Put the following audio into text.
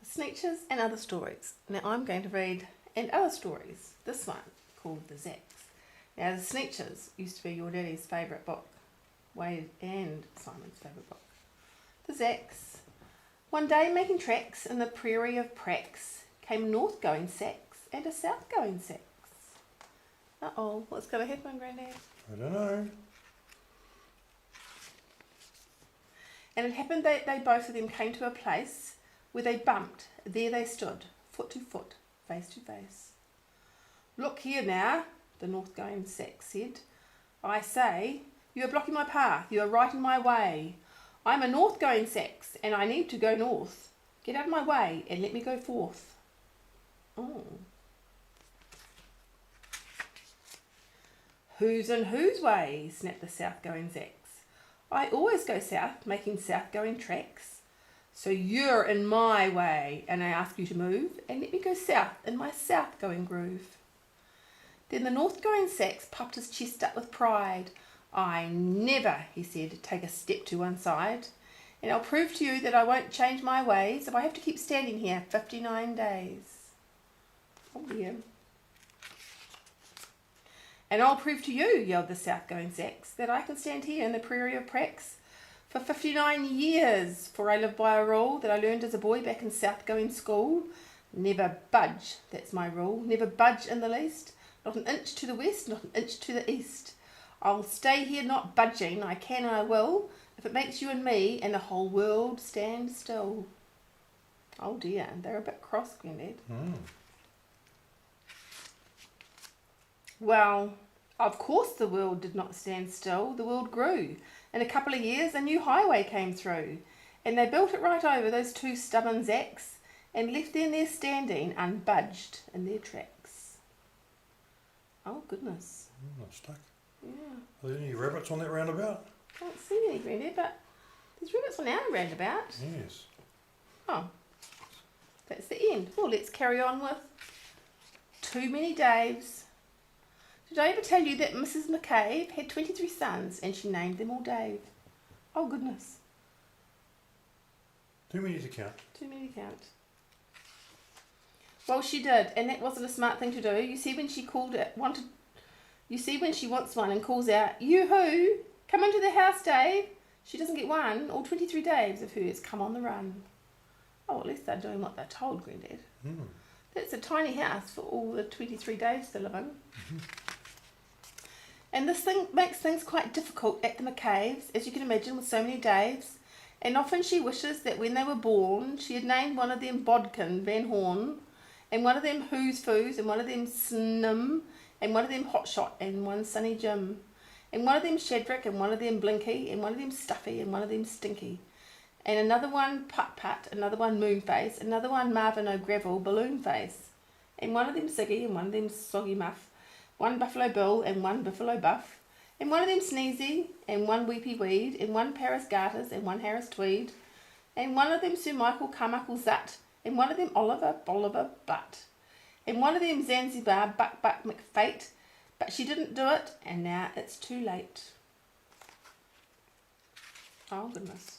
Sneetches and Other Stories. Now I'm going to read And Other Stories, this one called The Zacks. Now the Sneetches used to be your daddy's favourite book, Wade and Simon's favourite book. The Zacks. One day making tracks in the prairie of Prax came a north-going Sax and a south-going Sax. Uh-oh, what's going to happen, Granddad? I don't know. And it happened that they both of them came to a place where they bumped. There they stood, foot to foot, face to face. Look here now, the north-going Sax said. I say, you are blocking my path, you are right in my way. I'm a north-going Sax, and I need to go north. Get out of my way and let me go forth. Oh. Who's in whose way? Snapped the south-going Sax. I always go south, making south-going tracks. So you're in my way, and I ask you to move, and let me go south in my south-going groove. Then the north-going Sax puffed his chest up with pride. I never, he said, take a step to one side, and I'll prove to you that I won't change my ways if I have to keep standing here 59 days. Oh dear. And I'll prove to you, yelled the south-going Sax, that I can stand here in the prairie of Prax for 59 years, for I live by a rule that I learned as a boy back in south-going school. Never budge, that's my rule, never budge in the least, not an inch to the west, not an inch to the east. I'll stay here not budging, I can and I will, if it makes you and me and the whole world stand still. Oh dear, they're a bit cross, Granddad. Well, of course the world did not stand still. The world grew. In a couple of years, a new highway came through, and they built it right over those two stubborn Zacks and left them there standing, unbudged in their tracks. Oh, goodness. I'm stuck. Yeah. Are there any rabbits on that roundabout? Can't see any, Granddad, but there's rabbits on our roundabout. Yes. Oh, that's the end. Well, let's carry on with Too Many Daves. Did I ever tell you that Mrs. McCabe had 23 sons and she named them all Dave? Oh, goodness. Too many to count. Too many to count. Well, she did, and that wasn't a smart thing to do. You see when she when she wants one and calls out, "You-hoo, come into the house, Dave." She doesn't get one, all 23 Daves of hers come on the run. Oh, at least they're doing what they're told, Granddad. That's a tiny house for all the 23 Daves to live in. And this thing makes things quite difficult at the McCaves, as you can imagine, with so many Daves. And often she wishes that when they were born, she had named one of them Bodkin Van Horn, and one of them Who's Foos, and one of them Snim, and one of them Hotshot, and one Sunny Jim, and one of them Shadrach, and one of them Blinky, and one of them Stuffy, and one of them Stinky, and another one Put Put, another one Moonface, another one Marvin O'Gravel Balloon Face, and one of them Siggy, and one of them Soggy Muff, one Buffalo Bill, and one Buffalo Buff, and one of them Sneezy, and one Weepy Weed, and one Paris Garters, and one Harris Tweed, and one of them Sir Michael Carmichael Zut, and one of them Oliver Bolivar Butt, and one of them Zanzibar Buck Buck McFate, but she didn't do it, and now it's too late. Oh, goodness.